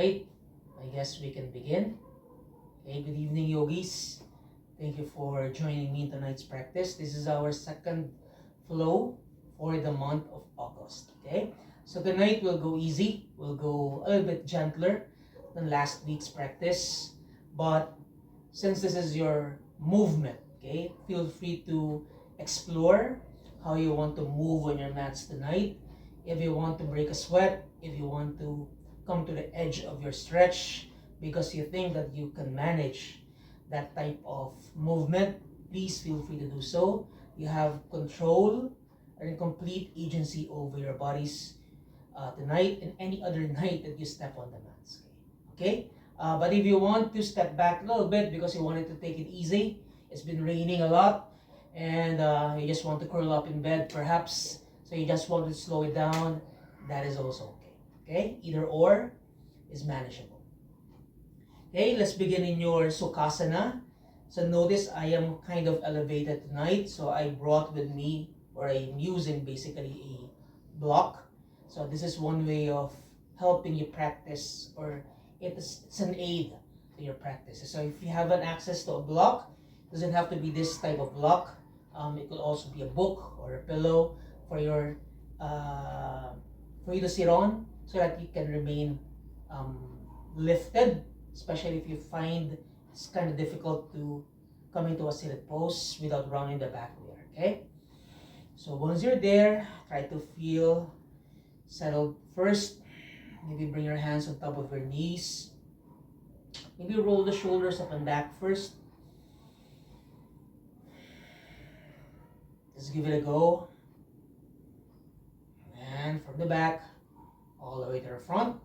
Alright, I guess we can begin. Okay, good evening, yogis. Thank you for joining me in tonight's practice. This is our second flow for the month of August. Okay, so tonight we'll go easy, we'll go a little bit gentler than last week's practice. But since this is your movement, okay, feel free to explore how you want to move on your mats tonight. If you want to break a sweat, if you want to come to the edge of your stretch because you think that you can manage that type of movement, please feel free to do so. You have control and complete agency over your bodies tonight and any other night that you step on the mats. Okay? But if you want to step back a little bit because you wanted to take it easy, it's been raining a lot, and you just want to curl up in bed perhaps, so you just want to slow it down, that is also okay. Okay? Either or is manageable. Okay, let's begin in your Sukhasana. So notice I am kind of elevated tonight, so I brought with me, or I'm using basically a block. So this is one way of helping you practice, or it's an aid to your practice. So if you have an access to a block, it doesn't have to be this type of block. It could also be a book or a pillow for your for you to sit on, so that you can remain lifted, especially if you find it's kind of difficult to come into a seated pose without rounding the back there. Okay, so once you're there, try to feel settled first. Maybe bring your hands on top of your knees. Maybe roll the shoulders up and back first. Just give it a go. And from the back, all the way to the front.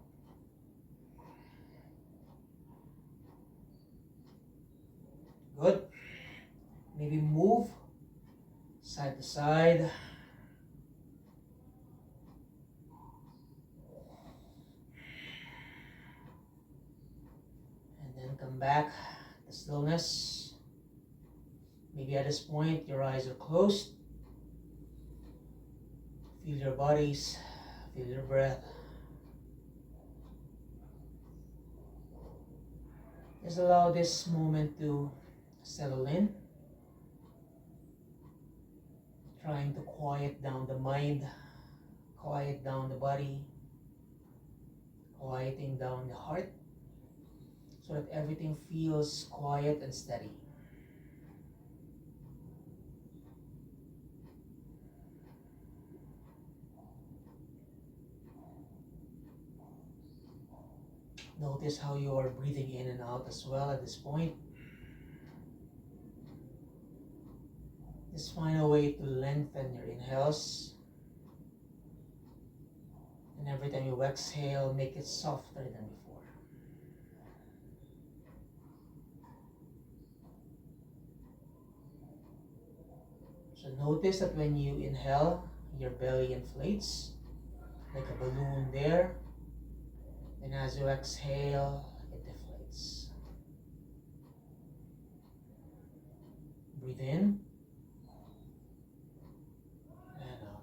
Good. Maybe move side to side. And then come back to stillness. Maybe at this point, your eyes are closed. Feel your bodies, feel your breath. Just allow this moment to settle in. Trying to quiet down the mind, quiet down the body, quieting down the heart, so that everything feels quiet and steady. Notice how you are breathing in and out as well at this point. Just find a way to lengthen your inhales. And every time you exhale, make it softer than before. So notice that when you inhale, your belly inflates like a balloon there. And as you exhale, it deflates. Breathe in and out.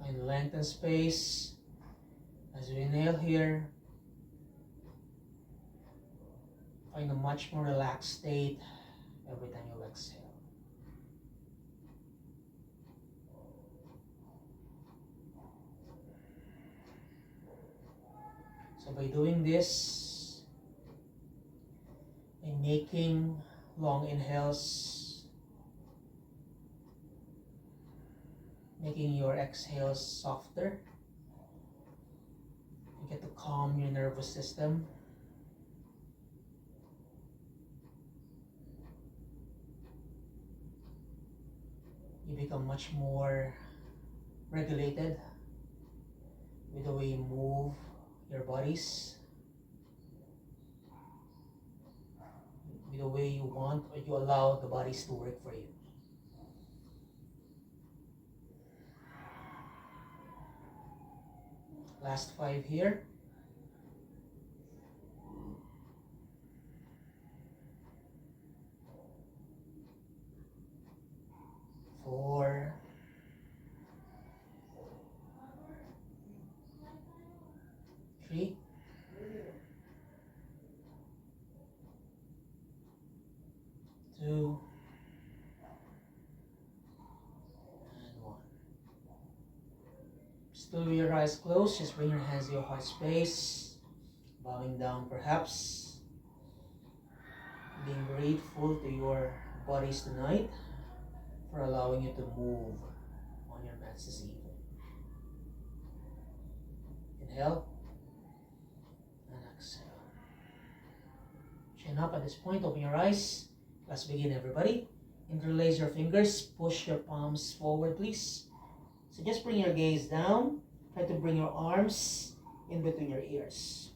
Find length and space as you inhale here. Find a much more relaxed state every time you exhale. So by doing this, by making long inhales, making your exhales softer, you get to calm your nervous system. You become much more regulated with the way you move your bodies, with the way you want or you allow the bodies to work for you. Last 5 here. 4, 3, 2, and 1. Still with your eyes closed, just bring your hands to your heart space, bowing down perhaps, being grateful to your bodies tonight for allowing you to move on your mats this evening. Inhale and exhale. Chin up at this point, open your eyes. Let's begin, everybody. Interlace your fingers, push your palms forward, please. So just bring your gaze down. Try to bring your arms in between your ears.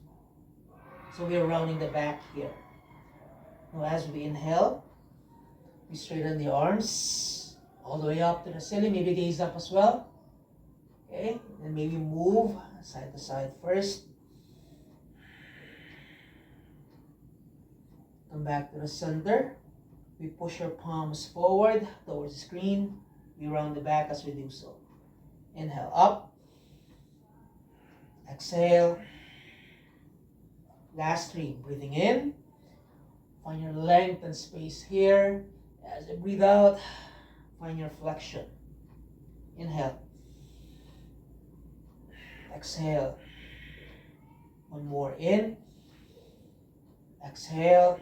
So we are rounding the back here. Now as we inhale, we straighten the arms all the way up to the ceiling. Maybe gaze up as well. Okay, and maybe move side to side first. Come back to the center. We push your palms forward towards the screen. We round the back as we do so. Inhale up. Exhale. Last 3. Breathing in. Find your length and space here. As you breathe out, find your flexion. Inhale. Exhale. One more in. Exhale.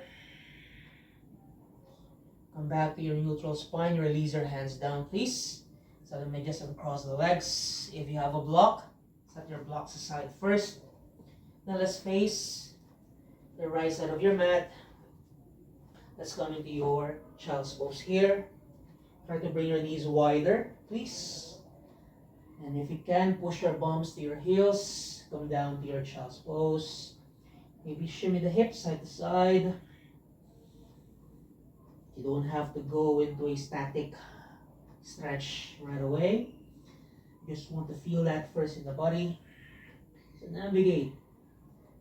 Come back to your neutral spine. Release your hands down, please. So let me just uncross the legs. If you have a block, set your blocks aside first. Now let's face the right side of your mat. Let's come into your child's pose here. Try to bring your knees wider, please. And if you can, push your bums to your heels. Come down to your child's pose. Maybe shimmy the hips side to side. You don't have to go into a static stretch right away. You just want to feel that first in the body. So navigate.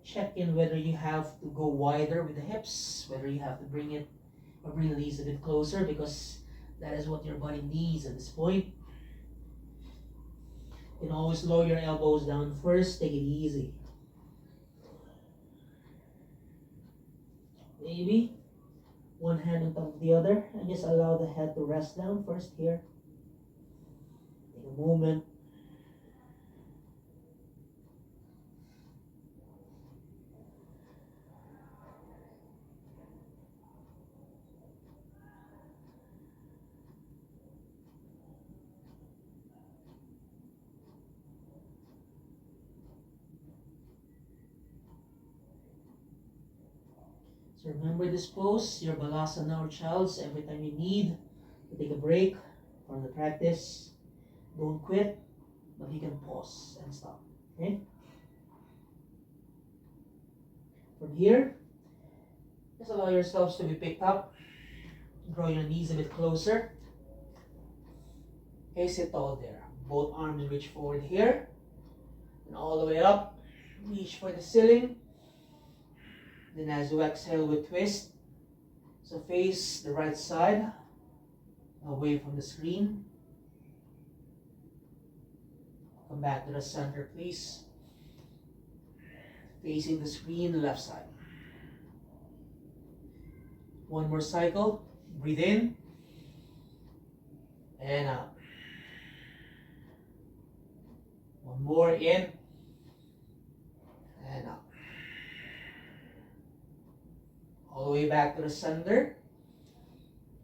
Check in whether you have to go wider with the hips, whether you have to bring it or bring the knees a bit closer, because that is what your body needs at this point. You can always lower your elbows down first. Take it easy. Maybe one hand on top of the other, and just allow the head to rest down first here. Take a moment. So remember this pose, your Balasana or Child's. Every time you need to take a break from the practice, don't quit, but you can pause and stop. Okay? From here, just allow yourselves to be picked up. Draw your knees a bit closer. Okay, sit tall there. Both arms reach forward here. And all the way up. Reach for the ceiling. Then as you exhale, we twist. So face the right side, away from the screen. Come back to the center, please. Facing the screen, left side. One more cycle. Breathe in. And out. One more in. And out. All the way back to the center.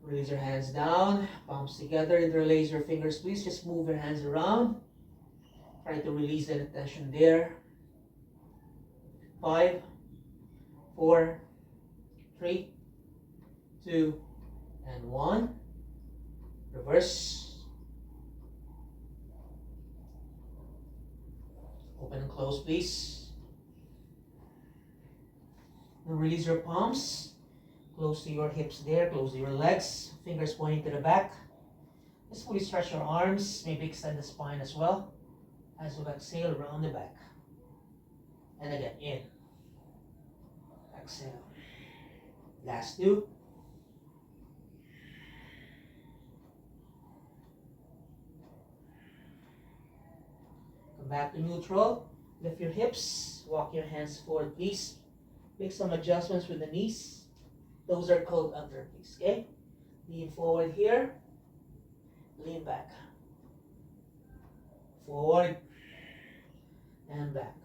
Release your hands down, palms together, interlace your fingers, please. Just move your hands around. Try to release that tension there. 5, 4, 3, 2, and 1. Reverse. Open and close, please. Now release your palms. Close to your hips there, close to your legs. Fingers pointing to the back. Just fully stretch your arms. Maybe extend the spine as well. As you exhale, round the back. And again, in. Exhale. Last 2. Come back to neutral. Lift your hips, walk your hands forward, please. Make some adjustments with the knees. Those are called under, please, okay? Lean forward here, lean back. Forward and back.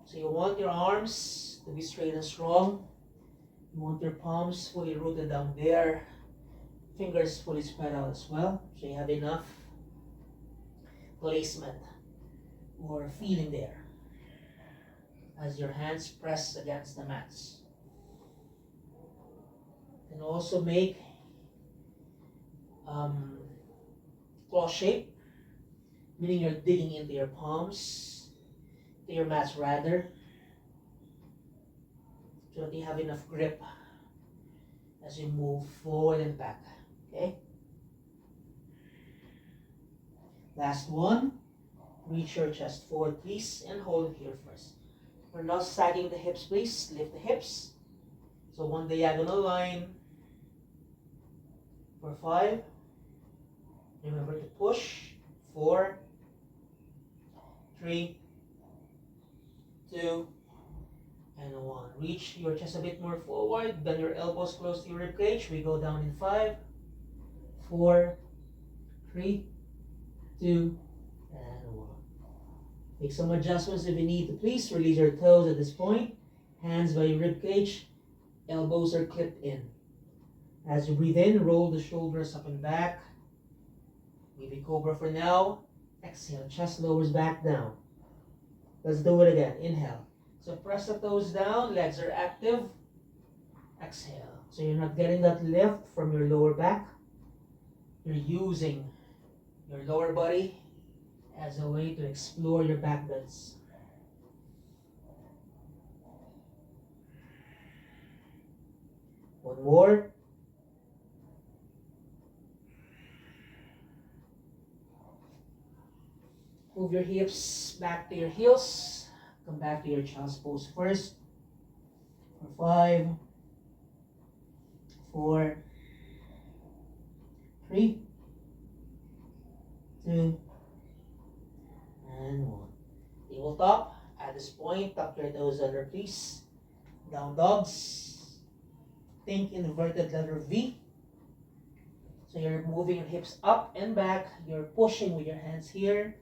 So you want your arms to be straight and strong. You want your palms fully rooted down there. Fingers fully spread out as well. So you have enough placement or feeling there as your hands press against the mats. And also make claw shape, meaning you're digging into your palms, to your mats rather, so that you have enough grip as you move forward and back. Okay? Last one. Reach your chest forward, please, and hold it here first. We're not sagging the hips, please. Lift the hips. So one diagonal line for 5. Remember to push. 4, 3, 2, and 1. Reach your chest a bit more forward. Bend your elbows close to your rib cage. We go down in 5, 4, 3, 2, and 1. Make some adjustments if you need to. Please release your toes at this point. Hands by your rib cage. Elbows are clipped in. As you breathe in, roll the shoulders up and back. Maybe cobra for now. Exhale, chest lowers back down. Let's do it again. Inhale. So press the toes down, legs are active. Exhale. So you're not getting that lift from your lower back. You're using your lower body as a way to explore your back bends. One more. Move your hips back to your heels. Come back to your child's pose first. For 5, 4, 3, 2, and 1. Tabletop. At this point, tuck your toes under, please. Down dogs. Think inverted letter V. So you're moving your hips up and back. You're pushing with your hands here.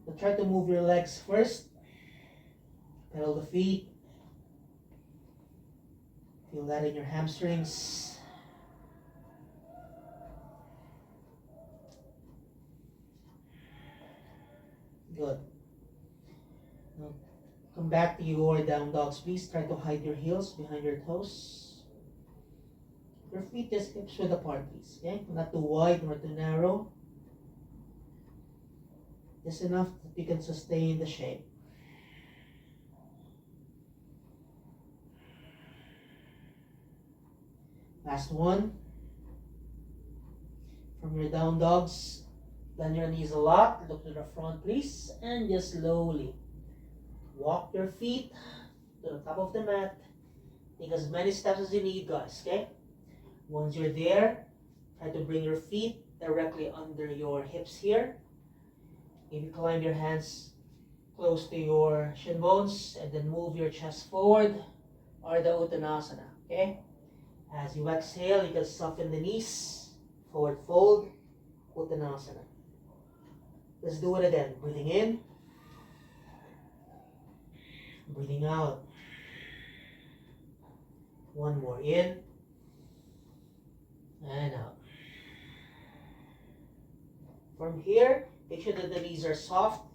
So try to move your legs first. Pedal the feet. Feel that in your hamstrings. Good. Now come back to your down dogs, please. Try to hide your heels behind your toes. Your feet just hips width apart, please. Okay? Not too wide nor too narrow. Just enough that you can sustain the shape. Last one. From your down dogs, bend your knees a lot. Look to the front, please. And just slowly walk your feet to the top of the mat. Take as many steps as you need, guys, okay? Once you're there, try to bring your feet directly under your hips here. Maybe climb your hands close to your shin bones and then move your chest forward, Ardha Uttanasana, okay? As you exhale, you can soften the knees, forward fold, Uttanasana. Let's do it again. Breathing in, breathing out. One more in and out. From here, make sure that the knees are soft.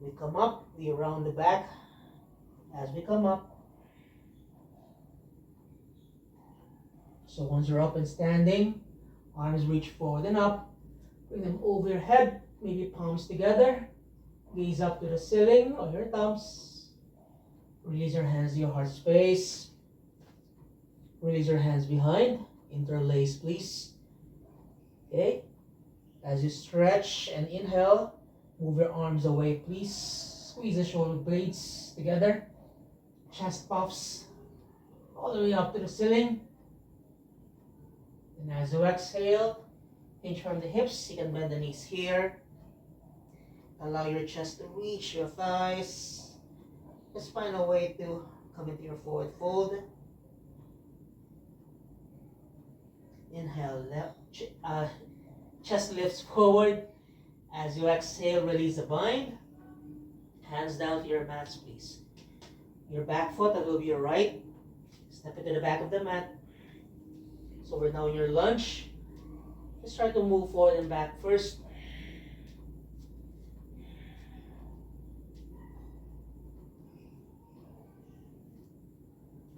We come up, we round the back. As we come up, so once you're up and standing, arms reach forward and up. Bring them over your head, maybe palms together. Gaze up to the ceiling or your thumbs. Release your hands to your heart space. Release your hands behind. Interlace, please. Okay. As you stretch and inhale, move your arms away, please. Squeeze the shoulder blades together. Chest puffs all the way up to the ceiling. And as you exhale, hinge from the hips. You can bend the knees here. Allow your chest to reach your thighs. Just find a way to come into your forward fold. Inhale, chest lifts forward. As you exhale, release the bind. Hands down to your mats, please. Your back foot, that will be your right. Step into the back of the mat. So we're now in your lunge. Just try to move forward and back first.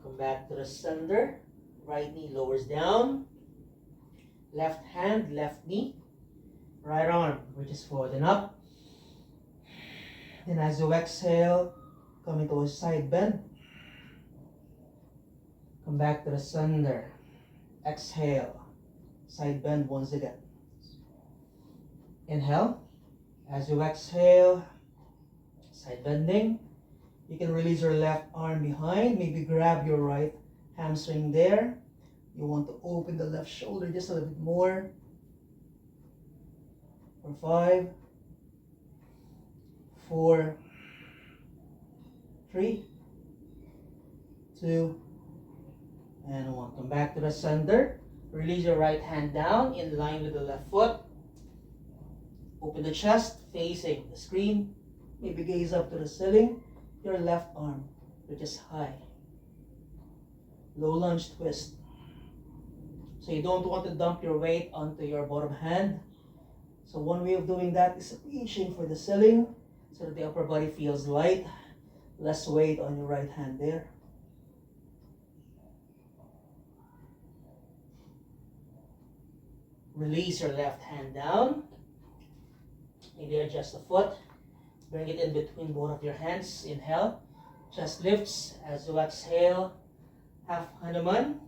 Come back to the center. Right knee lowers down. Left hand, left knee. Right arm reaches forward and up. Then as you exhale, come into a side bend. Come back to the center. Exhale. Side bend once again. Inhale. As you exhale, side bending. You can release your left arm behind. Maybe grab your right hamstring there. You want to open the left shoulder just a little bit more. For 5, 4, 3, 2, and 1. Come back to the center. Release your right hand down in line with the left foot. Open the chest facing the screen. Maybe gaze up to the ceiling. Your left arm reaches high. Low lunge twist. So you don't want to dump your weight onto your bottom hand. So one way of doing that is reaching for the ceiling so that the upper body feels light. Less weight on your right hand there. Release your left hand down. Maybe adjust the foot. Bring it in between both of your hands. Inhale. Chest lifts. As you exhale, half Hanuman.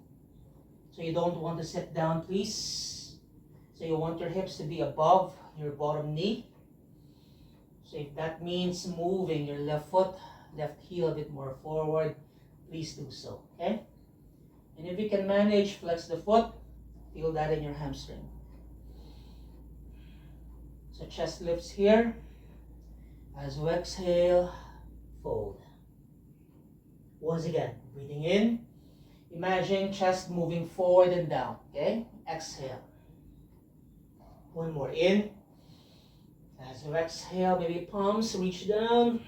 So you don't want to sit down, please. So you want your hips to be above your bottom knee. So if that means moving your left foot, left heel a bit more forward, please do so, okay? And if you can manage, flex the foot. Feel that in your hamstring. So chest lifts here. As you exhale, fold. Once again, breathing in. Imagine chest moving forward and down, okay? Exhale. One more in. As you exhale, maybe palms reach down.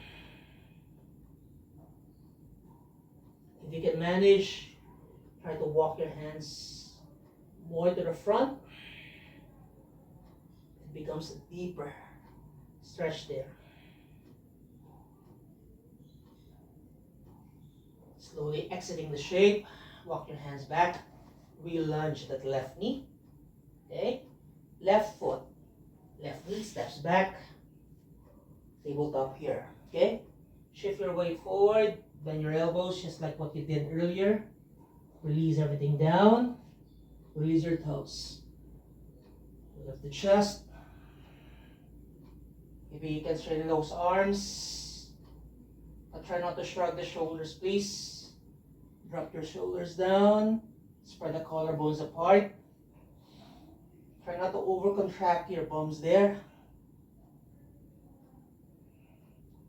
If you can manage, try to walk your hands more to the front. It becomes a deeper stretch there. Slowly exiting the shape. Walk your hands back. Re-lunge that left knee. Okay? Left foot. Left knee steps back. Tabletop here. Okay? Shift your weight forward. Bend your elbows just like what you did earlier. Release everything down. Release your toes. Lift the chest. Maybe you can straighten those arms. But try not to shrug the shoulders, please. Drop your shoulders down. Spread the collarbones apart. Try not to over-contract your bums there.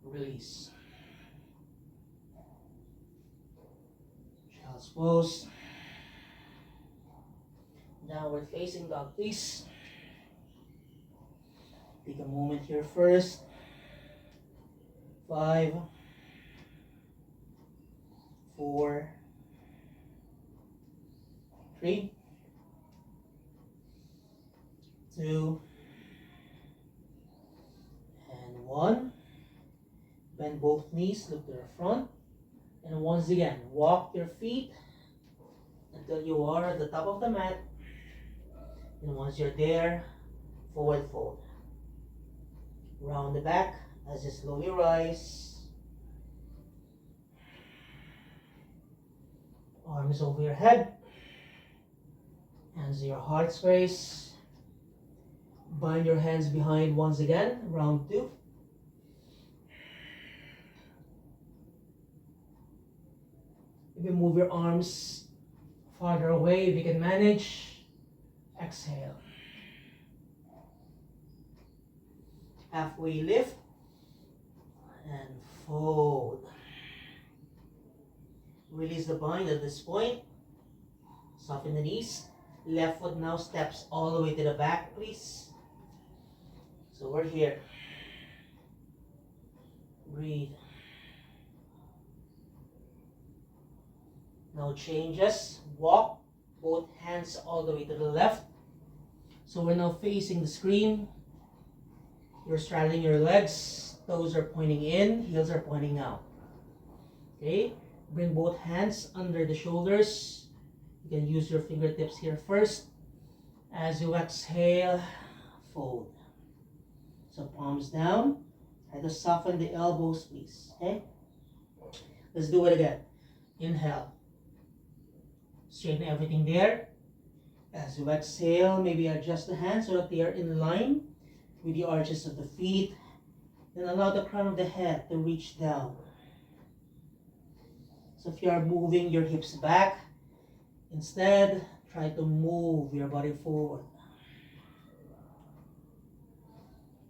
Release. Child's pose. Downward facing dog, please. Take a moment here first. 5, 4, 3, 2, and 1. Bend both knees, look to the front. And once again, walk your feet until you are at the top of the mat. And once you're there, forward fold. Round the back as you slowly rise. Arms over your head. Hands to your heart space. Bind your hands behind once again. Round 2. Maybe move your arms farther away if you can manage. Exhale. Halfway lift. fold. Release the bind at this point. Soften the knees. Left foot now steps all the way to the back, please. So we're here. Breathe. Now changes. Walk both hands all the way to the left. So we're now facing the screen. You're straddling your legs. Toes are pointing in. Heels are pointing out. Okay. Bring both hands under the shoulders. You can use your fingertips here first. As you exhale, fold. So palms down. Try to soften the elbows, please. Okay? Let's do it again. Inhale. Straighten everything there. As you exhale, maybe adjust the hands so that they are in line with the arches of the feet. Then allow the crown of the head to reach down. So if you are moving your hips back, instead, try to move your body forward.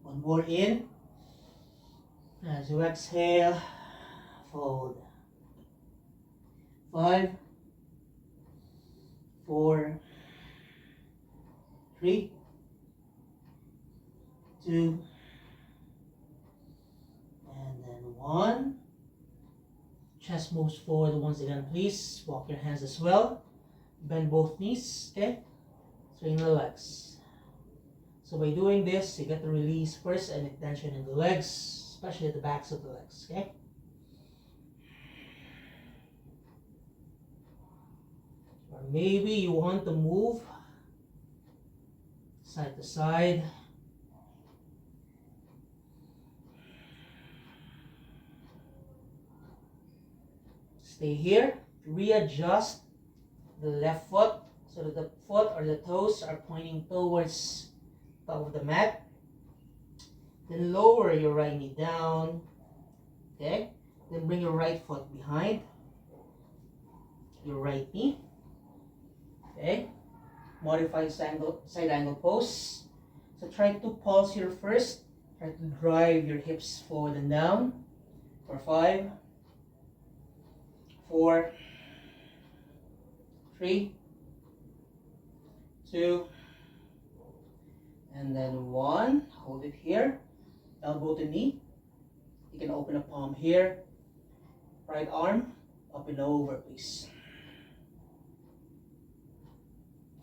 One more in. As you exhale, fold. 5, 4, 3, 2, and then 1. Chest moves forward once again, please. Walk your hands as well. Bend both knees, okay? Straighten the legs. So by doing this, you get to release first any tension in the legs, especially at the backs of the legs, okay? Or maybe you want to move side to side. Stay here. Readjust the left foot so that the foot or the toes are pointing towards the top of the mat. Then lower your right knee down. Okay? Then bring your right foot behind your right knee. Okay? Modify side angle pose. So try to pulse here first. Try to drive your hips forward and down. For 5, 4, 3, 2, and then 1. Hold it here. Elbow to knee. You can open a palm here. Right arm up and over, please.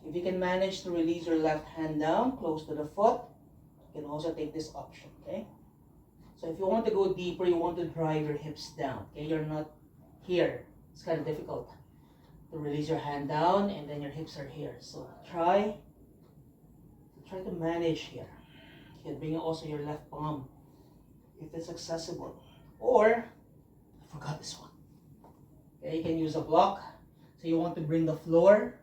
If you can manage to release your left hand down close to the foot, you can also take this option, okay? So if you want to go deeper, you want to drive your hips down, okay? You're not here. It's kind of difficult to release your hand down and then your hips are here. So try to manage here. You can bring also your left palm if it's accessible. Or, I forgot this one. Okay, you can use a block. So you want to bring the floor,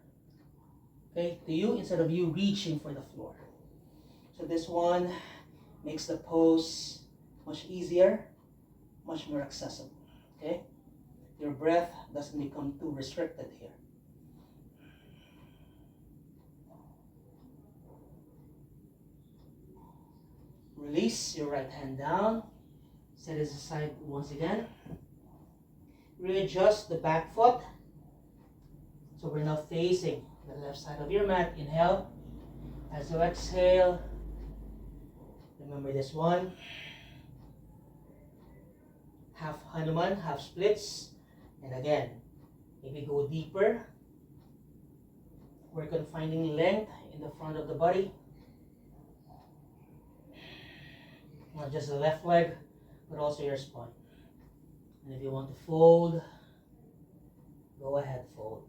okay, to you instead of you reaching for the floor. So this one makes the pose much easier, much more accessible, okay? Your breath doesn't become too restricted here. Release your right hand down. Set it aside once again. Readjust the back foot. So we're now facing the left side of your mat. Inhale. As you exhale, remember this one. Half Hanuman, half splits. And again, maybe go deeper. Work on finding length in the front of the body. Not just the left leg, but also your spine. And if you want to fold, go ahead, fold.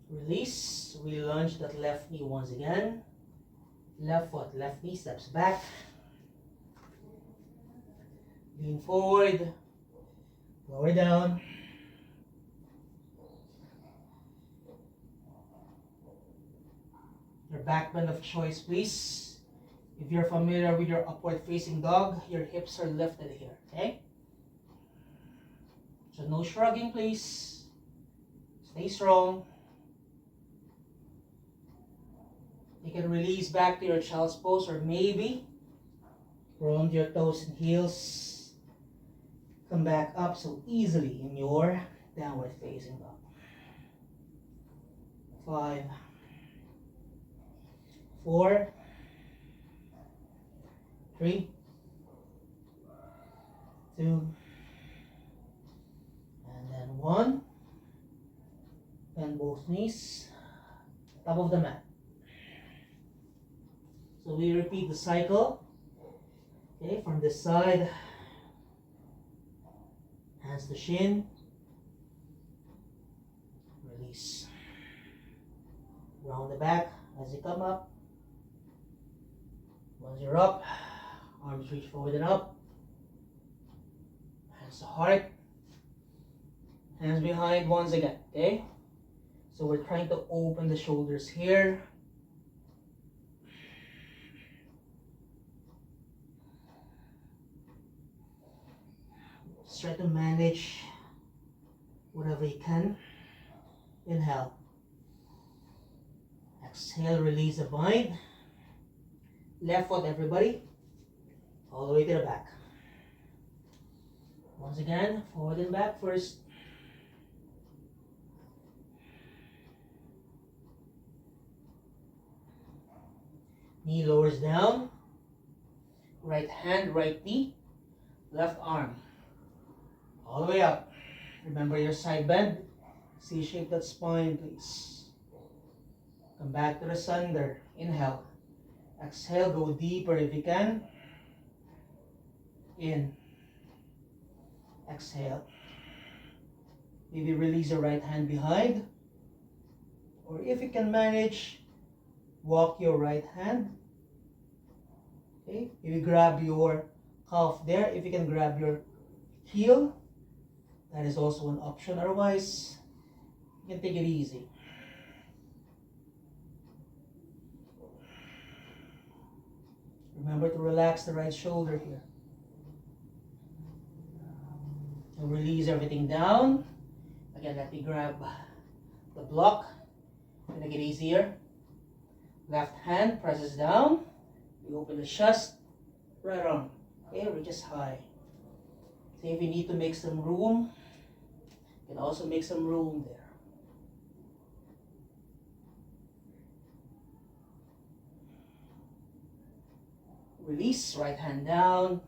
Release. We lunge that left knee once again. Left foot, left knee steps back. Lean forward. Lower down. Your back bend of choice, please. If you're familiar with your upward facing dog, your hips are lifted here, okay? no shrugging, please. Stay strong. You can release back to your child's pose, or maybe round your toes and heels. Come back up so easily in your downward facing dog. 5, 4, 3, 2, and then 1. Bend both knees, top of the mat. So we repeat the cycle. Okay, from this side, hands to shin, release. Round the back as you come up. Once you're up, arms reach forward and up. Hands to heart. Hands behind once again, okay? So we're trying to open the shoulders here. Just try to manage whatever you can. Inhale. Exhale, release the bind. Left foot, everybody. All the way to the back. Once again, forward and back first. Knee lowers down. Right hand, right knee. Left arm. All the way up. Remember your side bend. C-shape that spine, please. Come back to the center. Inhale. Exhale, go deeper if you can. In. Exhale. Maybe release your right hand behind. Or if you can manage, walk your right hand. Okay, maybe grab your calf there. If you can grab your heel, that is also an option. Otherwise, you can take it easy. Remember to relax the right shoulder here. And release everything down. Again, let me grab the block to make it easier. Left hand presses down. You open the chest. Right arm. Okay, reaches high. So if you need to make some room, you can also make some room there. Release, right hand down.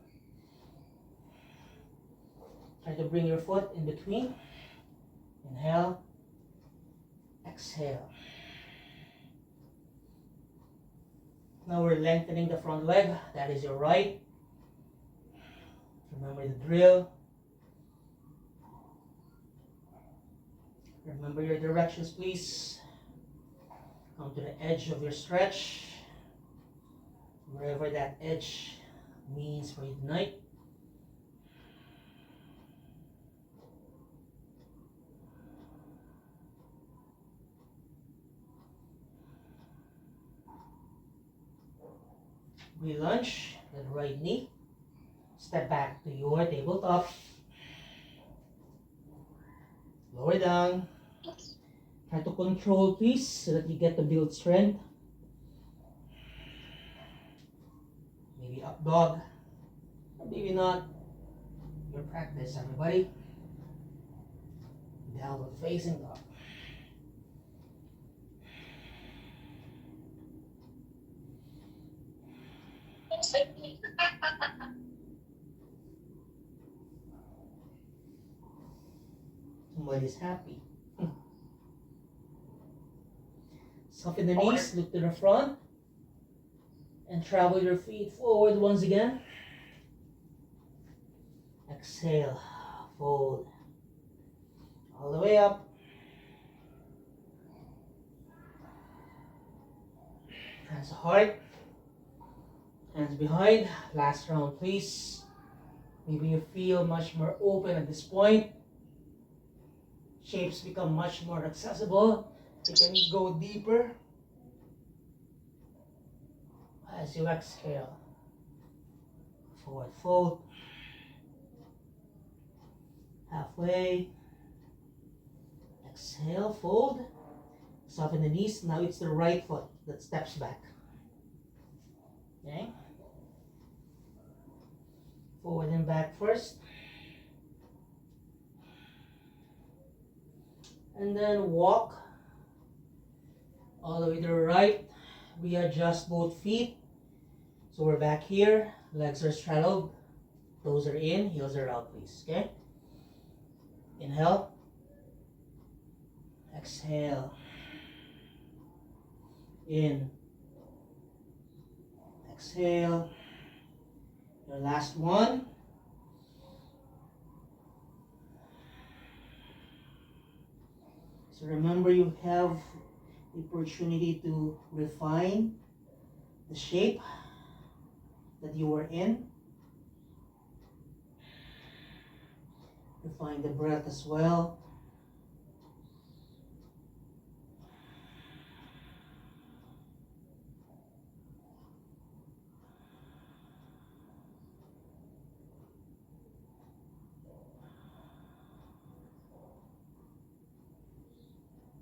Try to bring your foot in between. Inhale. Exhale. Now we're lengthening the front leg. That is your right. Remember the drill. Remember your directions, please. Come to the edge of your stretch. Wherever that edge means for you tonight. We lunge with right knee. Step back to your tabletop. Lower down. Try to control, please, so that you get to build strength. Maybe up dog. Or maybe not. Your practice, everybody. Downward facing dog. Somebody's happy. Soften the knees, look to the front, and travel your feet forward once again. Exhale, fold. All the way up. Hands to heart. Hands behind. Last round, please. Maybe you feel much more open at this point. Shapes become much more accessible. You can go deeper as you exhale. Forward fold. halfway. Exhale, fold. Soften the knees. Now it's the right foot that steps back. Okay? Forward and back first. And then walk all the way to the right. Readjust both feet. So we're back here. Legs are straddled. Toes are in. Heels are out, please. Okay? Inhale. Exhale. In. Exhale. Your last one. So remember, you have the opportunity to refine the shape that you were in. Refine the breath as well.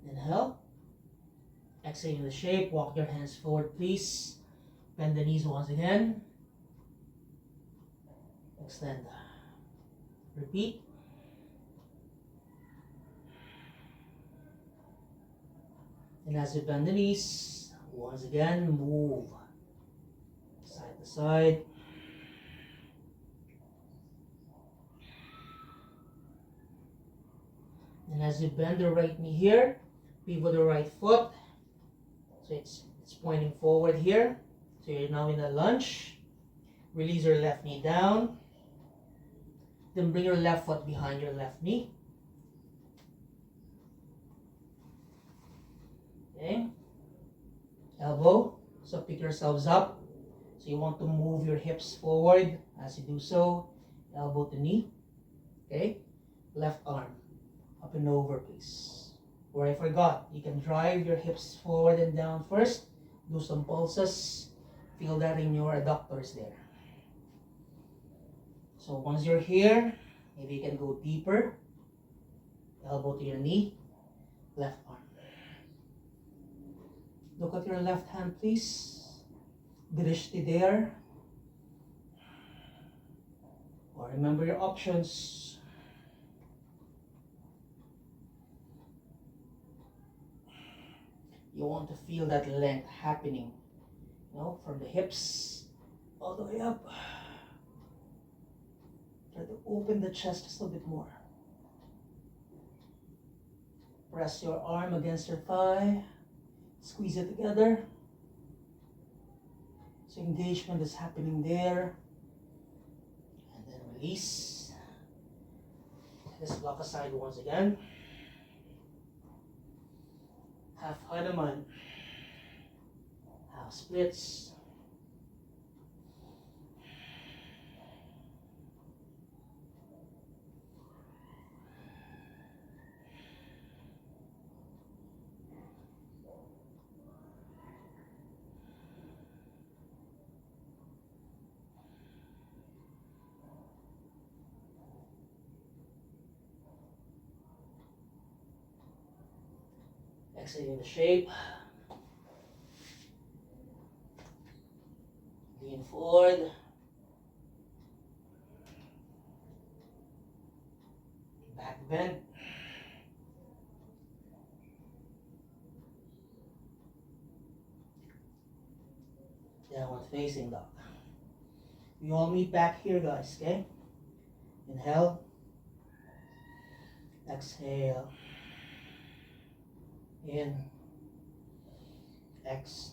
Inhale. Exhale the shape. Walk your hands forward, please. Bend the knees once again. Extend. Repeat. And as you bend the knees, once again, move side to side. And as you bend the right knee here, pivot the right foot. So it's pointing forward here. So you're now in a lunge. Release your left knee down. Then bring your left foot behind your left knee. Okay. Elbow. So pick yourselves up. So you want to move your hips forward as you do so. Elbow to knee. Okay. Left arm. Up and over, please. Or I forgot, you can drive your hips forward and down first. Do some pulses. Feel that in your adductors there. So once you're here, maybe you can go deeper. Elbow to your knee. Left arm. Look at your left hand, please. Drishti there. Or remember your options. You want to feel that length happening, from the hips all the way up. Try to open the chest just a bit more. Press your arm against your thigh. Squeeze it together. So engagement is happening there. And then release. Let's block aside once again. Half Hanuman. Half splits. Exiting the shape. Lean forward. Back bend. Downward facing dog. We all meet back here, guys, okay? Inhale. Exhale. In. X.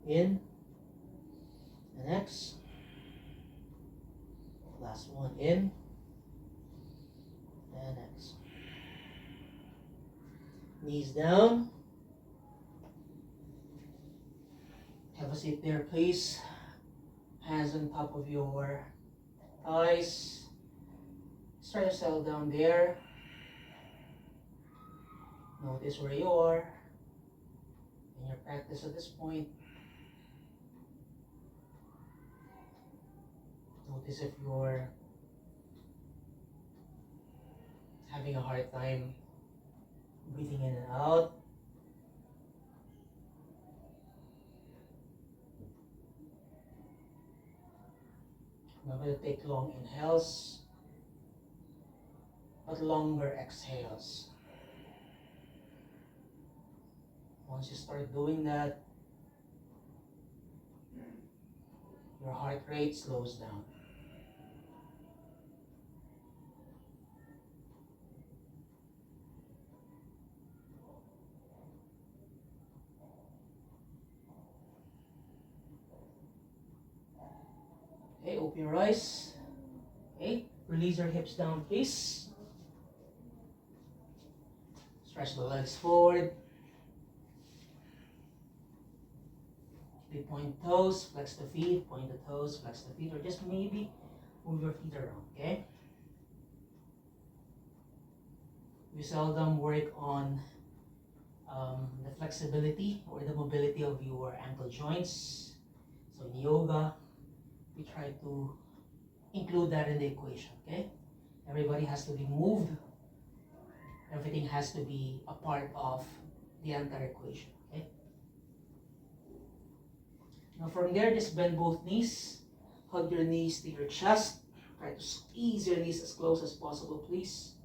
In. And X. Last one. In. And X. Knees down. Have a seat there, please. Hands on top of your thighs. Start to settle down there. Notice where you are in your practice at this point. Notice if you're having a hard time breathing in and out. Remember to take long inhales, but longer exhales. Once you start doing that, your heart rate slows down. Okay, open your eyes. Okay, release your hips down, please. Stretch the legs forward. Point toes, flex the feet, point the toes, flex the feet, or just maybe move your feet around, okay? We seldom work on the flexibility or the mobility of your ankle joints. So in yoga, we try to include that in the equation, okay? Everybody has to be moved. Everything has to be a part of the entire equation, okay? Now from there, just bend both knees. Hug your knees to your chest. Try to squeeze your knees as close as possible, please.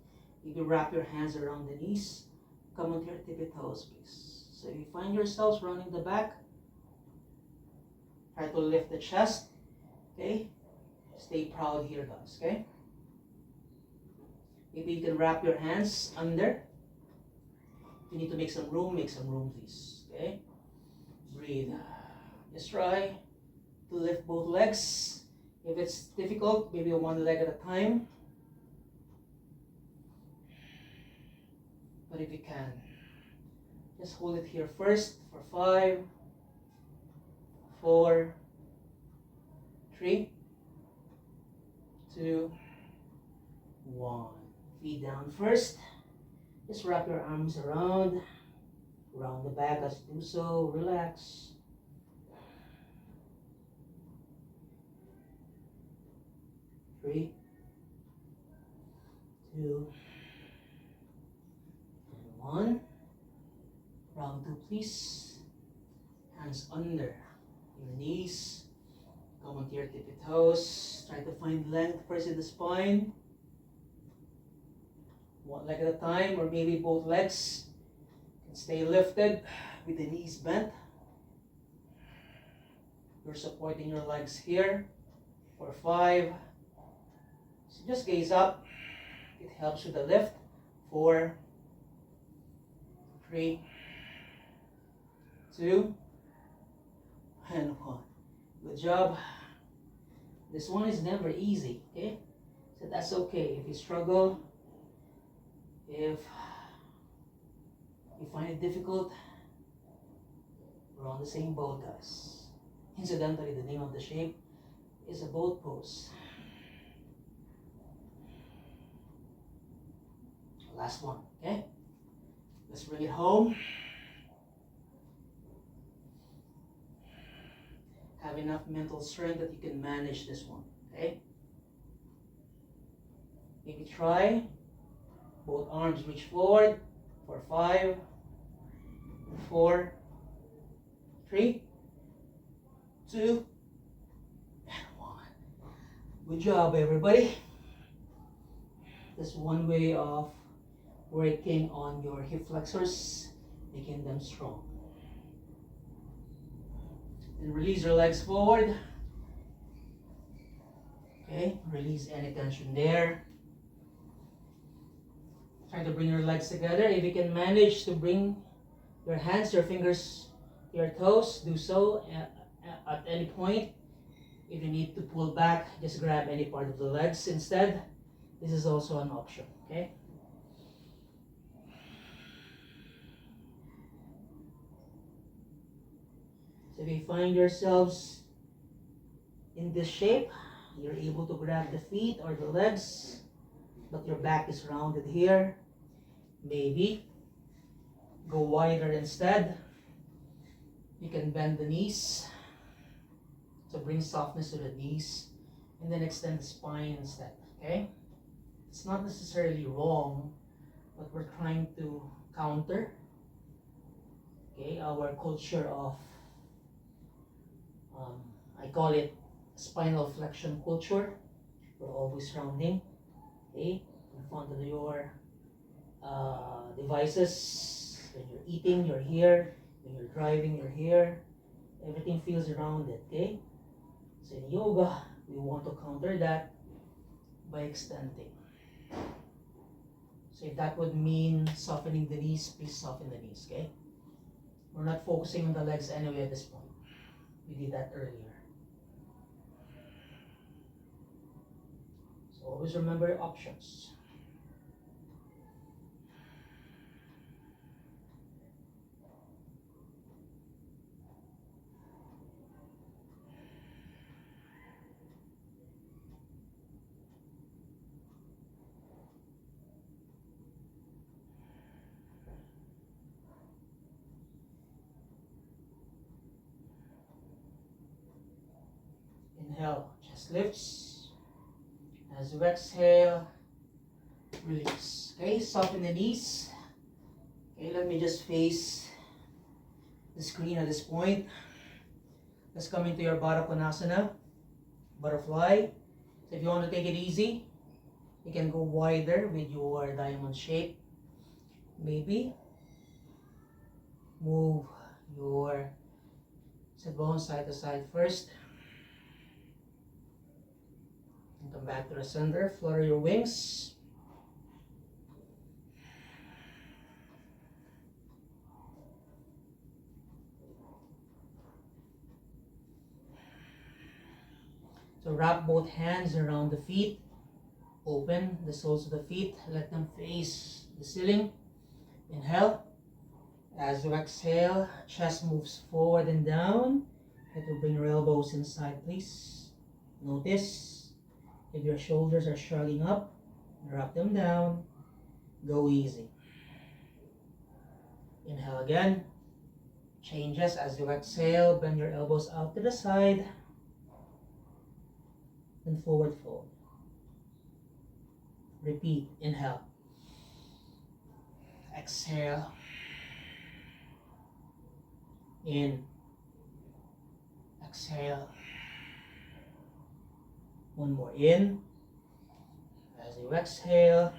Maybe wrap your hands around the knees. Come onto your tippy toes, please. So if you find yourselves running the back, try to lift the chest, okay? Stay proud here, guys, okay? Maybe you can wrap your hands under. If you need to make some room, please, okay? Breathe. Just try to lift both legs. If it's difficult, maybe one leg at a time. But if you can, just hold it here first for 5, 4, 3, 2, 1. Feet down first. Just wrap your arms around the back as you do so. Relax. 3, 2, and 1. Round 2, please. Hands under your knees. Come onto your tippy toes. Try to find length first in the spine. One leg at a time, or maybe both legs can stay lifted with the knees bent. You're supporting your legs here for 5. So just gaze up. It helps with the lift. 4, 3, 2, and 1. Good job. This one is never easy, okay? So that's okay. If you struggle, if you find it difficult, we're on the same boat, guys. Incidentally, the name of the shape is a boat pose. Last one, okay? Let's bring it home. Have enough mental strength that you can manage this one, okay? Maybe try both arms reach forward for 5, 4, 3, 2, and 1. Good job, everybody. That's one way of working on your hip flexors, making them strong. And release your legs forward. Okay, release any tension there. Try to bring your legs together. If you can manage to bring your hands, your fingers, your toes, do so at any point. If you need to pull back, just grab any part of the legs instead. This is also an option, okay? So if you find yourselves in this shape, you're able to grab the feet or the legs, but your back is rounded here. Maybe go wider instead. You can bend the knees to bring softness to the knees, and then extend the spine instead, okay? It's not necessarily wrong but we're trying to counter, okay, our culture of, I call it spinal flexion culture. We're always rounding, okay, in front of your devices. When you're eating, you're here. When you're driving, you're here. Everything feels rounded, okay? So in yoga, we want to counter that by extending. So if that would mean softening the knees, please soften the knees, okay? We're not focusing on the legs anyway at this point. We did that earlier. So always remember your options. Inhale, chest lifts. As you exhale, release. Okay, soften the knees. Okay, let me just face the screen at this point. Let's come into your Baddha Konasana, butterfly. So if you want to take it easy, you can go wider with your diamond shape. Maybe move your sit bone side to side first. And come back to the center. Flutter your wings. So wrap both hands around the feet. Open the soles of the feet. Let them face the ceiling. Inhale. As you exhale, chest moves forward and down. Try to bring your elbows inside, please. Notice if your shoulders are shrugging up, drop them down. Go easy. Inhale again. Changes as you exhale. Bend your elbows out to the side. Then forward fold. Repeat. Inhale. Exhale. In. Exhale. One more in. As you exhale,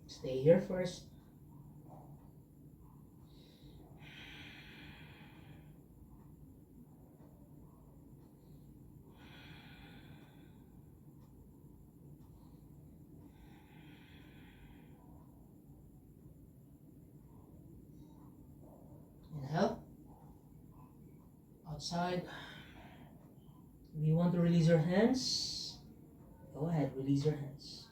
stay here first. Inhale. Outside. If you want to release your hands, go ahead, release your hands.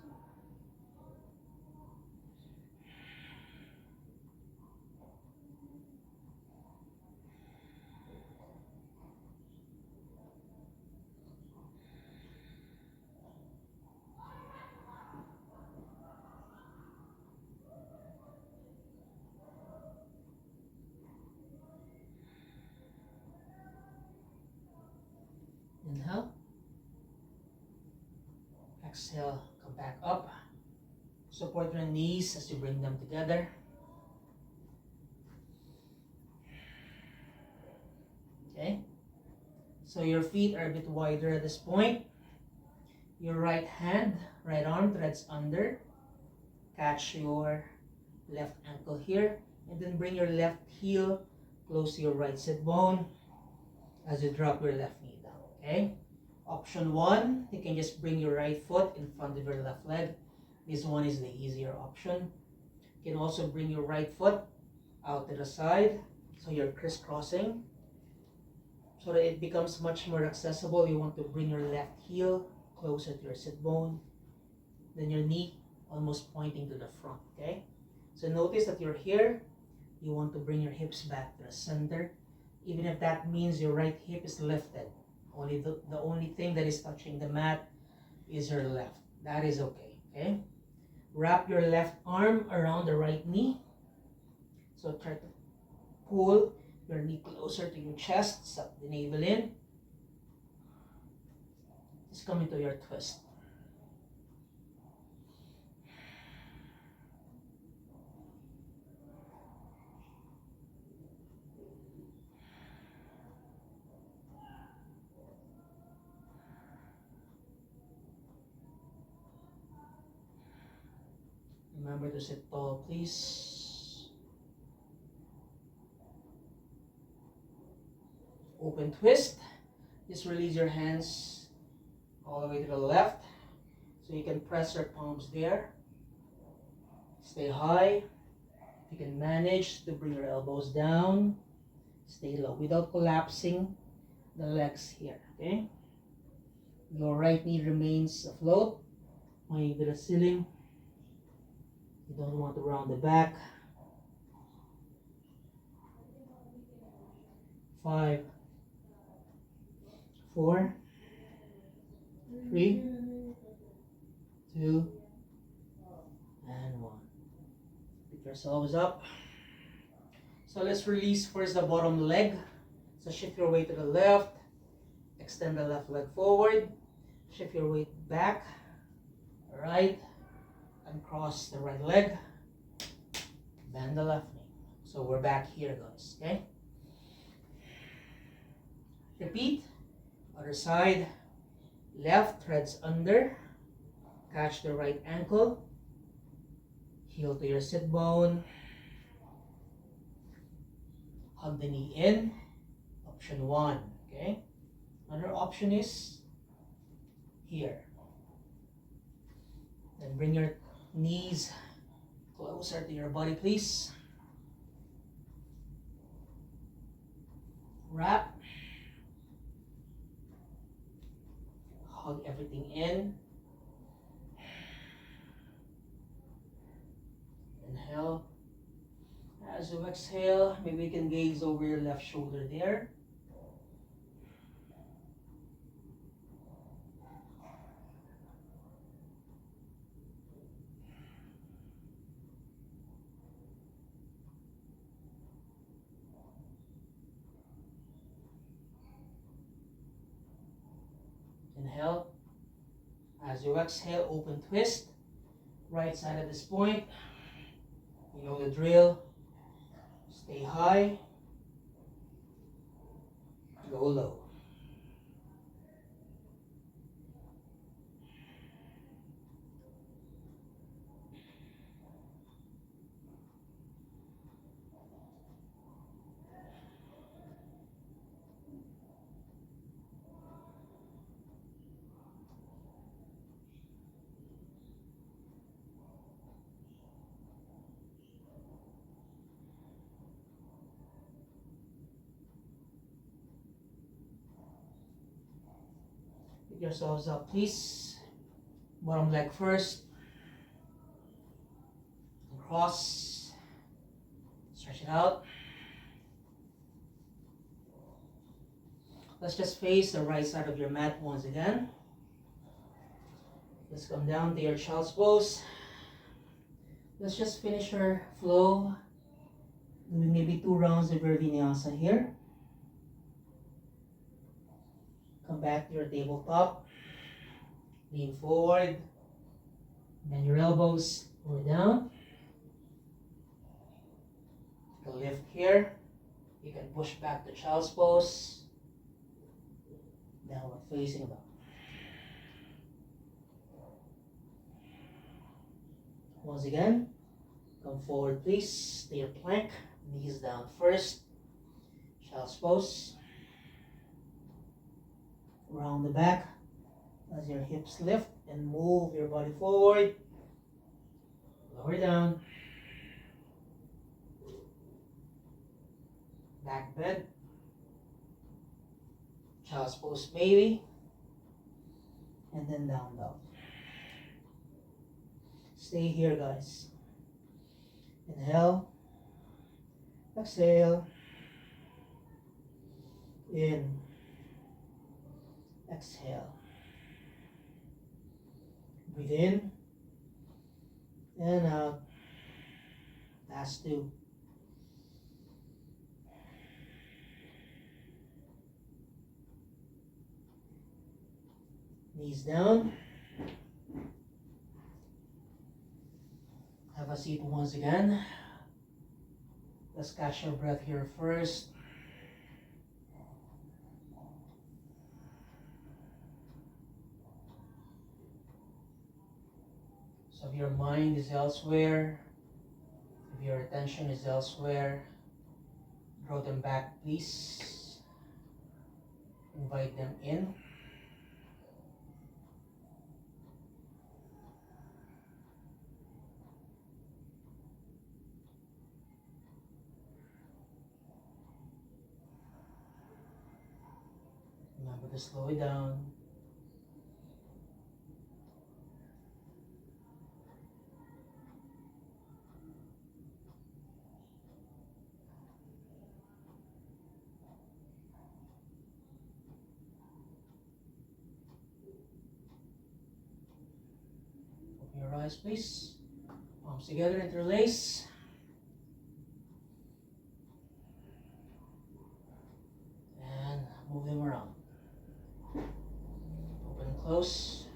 Inhale. Exhale, come back up. Support your knees as you bring them together. Okay. So your feet are a bit wider at this point. Your right hand, right arm threads under. Catch your left ankle here. And then bring your left heel close to your right sit bone as you drop your left knee down. Okay. Option 1, you can just bring your right foot in front of your left leg. This one is the easier option. You can also bring your right foot out to the side, so you're crisscrossing. So that it becomes much more accessible, you want to bring your left heel closer to your sit bone, then your knee almost pointing to the front, okay? So notice that you're here, you want to bring your hips back to the center, even if that means your right hip is lifted. The only thing that is touching the mat is your left. That is okay, okay? Wrap your left arm around the right knee. So try to pull your knee closer to your chest, suck the navel in. Just come into your twist. Remember to sit tall, please. Open twist. Just release your hands all the way to the left. So you can press your palms there. Stay high. You can manage to bring your elbows down. Stay low without collapsing the legs here, okay? Your right knee remains afloat, pointing to the ceiling. You don't want to round the back. 5, 4, 3, 2, and 1. Pick yourselves up. So let's release first the bottom leg. So shift your weight to the left. Extend the left leg forward. Shift your weight back, right, and cross the right leg. Bend the left knee. So we're back here, guys, okay? Repeat. Other side. Left, threads under. Catch the right ankle. Heel to your sit bone. Hug the knee in. Option 1, okay? Another option is here. Then bring your knees closer to your body, please. Wrap. Hug everything in. Inhale. As you exhale, maybe you can gaze over your left shoulder there. Inhale. As you exhale, open twist. Right side at this point. You know the drill. Stay high. Go low. Pick yourselves up, please. Bottom leg first. Cross. Stretch it out. Let's just face the right side of your mat once again. Let's come down to your child's pose. Let's just finish our flow. Doing maybe 2 rounds of your vinyasa here. Come back to your tabletop. Lean forward. Bend your elbows. Go down. Take a lift here. You can push back to child's pose. Downward facing dog. Once again, come forward please. Stay your plank. Knees down first. Child's pose. Round the back as your hips lift and move your body forward. Lower down. Back bend. Child's pose maybe. And then down dog. Stay here, guys. Inhale. Exhale. In. Exhale. Breathe in. And out. Last 2. Knees down. Have a seat once again. Let's catch your breath here first. So if your mind is elsewhere, if your attention is elsewhere, draw them back, please. Invite them in. Remember to slow it down. Open your eyes, please. Palms together, interlace. And move them around. Open and close.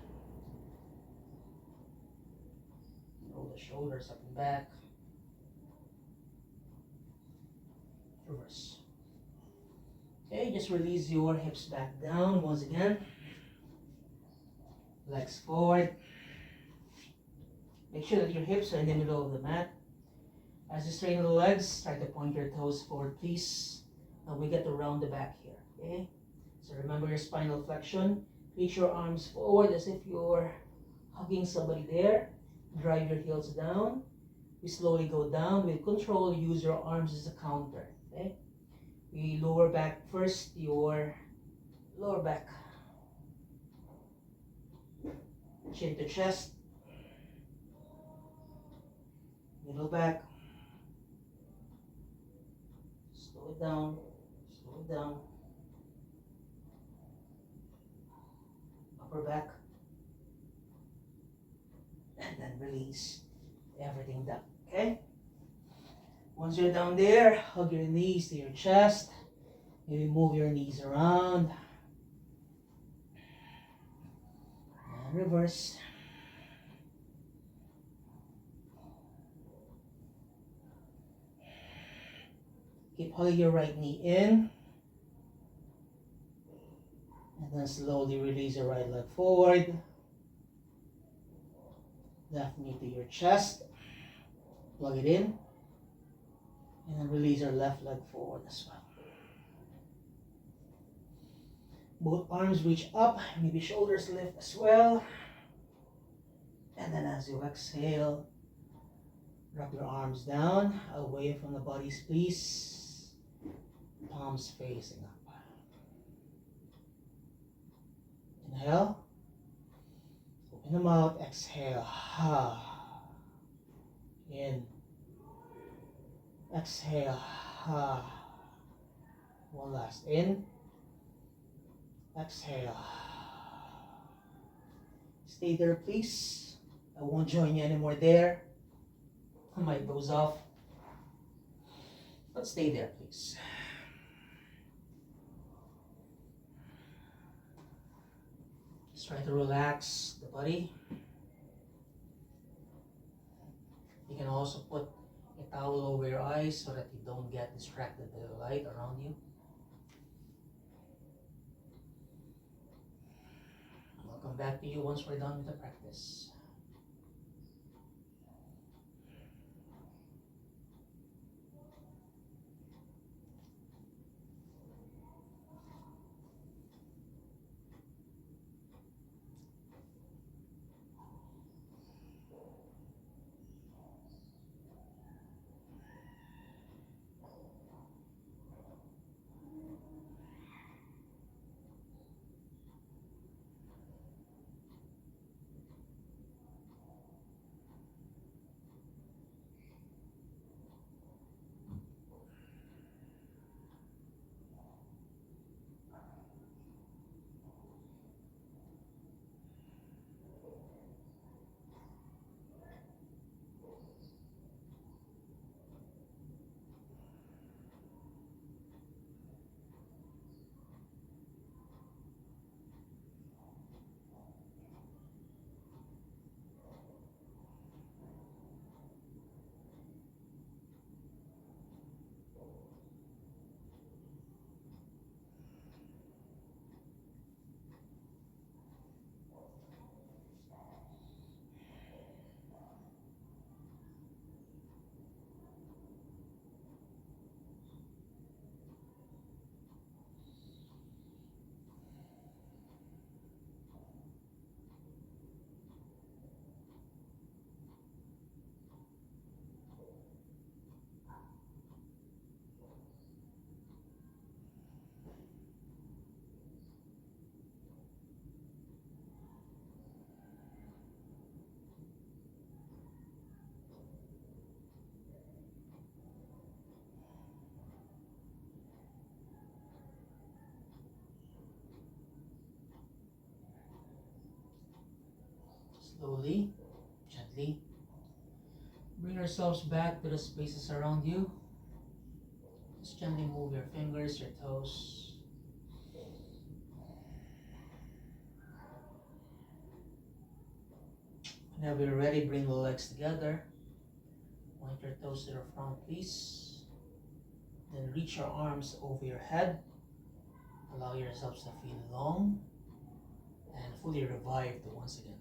Roll the shoulders up and back. Reverse. Okay, just release your hips back down once again. Legs forward. Make sure that your hips are in the middle of the mat. As you straighten the legs, try to point your toes forward, please. Now we get to round the back here, okay? So remember your spinal flexion. Reach your arms forward as if you're hugging somebody there. Drive your heels down. We slowly go down. With control, use your arms as a counter, okay? We lower back first, your lower back. Chin to chest. Middle back. Slow it down. Slow it down. Upper back. And then release everything down, okay? Once you're down there, hug your knees to your chest. Maybe move your knees around. And reverse. Keep hugging your right knee in. And then slowly release your right leg forward. Left knee to your chest. Plug it in. And then release your left leg forward as well. Both arms reach up. Maybe shoulders lift as well. And then as you exhale, drop your arms down, away from the body, please. Palms facing up. Inhale. Open the mouth. Exhale. In. Exhale. One last. In. Exhale. Stay there, please. I won't join you anymore there. I might doze off. But stay there, please. Just try to relax the body. You can also put a towel over your eyes so that you don't get distracted by the light around you. I'll come back to you once we're done with the practice. Slowly, gently, bring yourselves back to the spaces around you. Just gently move your fingers, your toes. Whenever you're ready, bring the legs together. Point your toes to the front, please. Then reach your arms over your head. Allow yourselves to feel long and fully revived once again.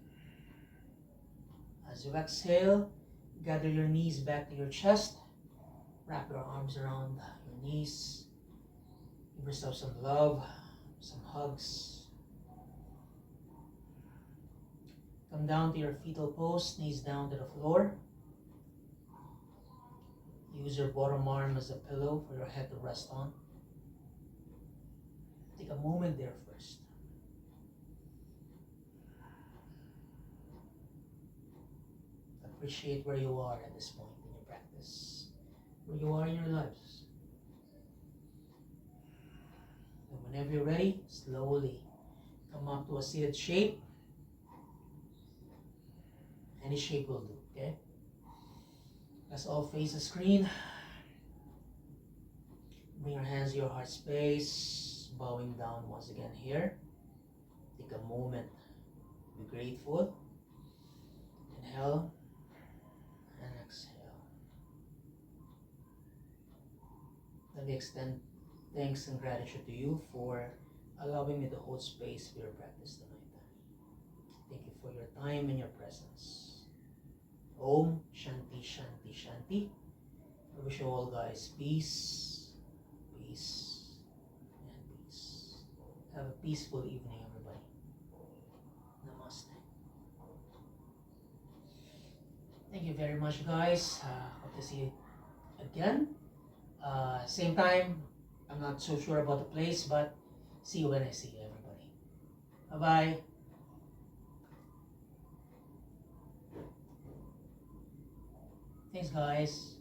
As you exhale, gather your knees back to your chest. Wrap your arms around your knees. Give yourself some love, some hugs. Come down to your fetal pose, knees down to the floor. Use your bottom arm as a pillow for your head to rest on. Take a moment there first. Appreciate where you are at this point in your practice, where you are in your lives. And whenever you're ready, slowly come up to a seated shape. Any shape will do, okay? Let's all face the screen. Bring your hands to your heart space, bowing down once again here. Take a moment, be grateful. Inhale and exhale. Let me extend thanks and gratitude to you for allowing me to hold space for your practice tonight. Thank you for your time and your presence. Om Shanti Shanti Shanti. I wish you all guys peace, peace, and peace. Have a peaceful evening, everybody. Namaste. Thank you very much, guys. Hope to see you again. Same time. I'm not so sure about the place, but see you when I see you, everybody. Bye-bye. Thanks, guys.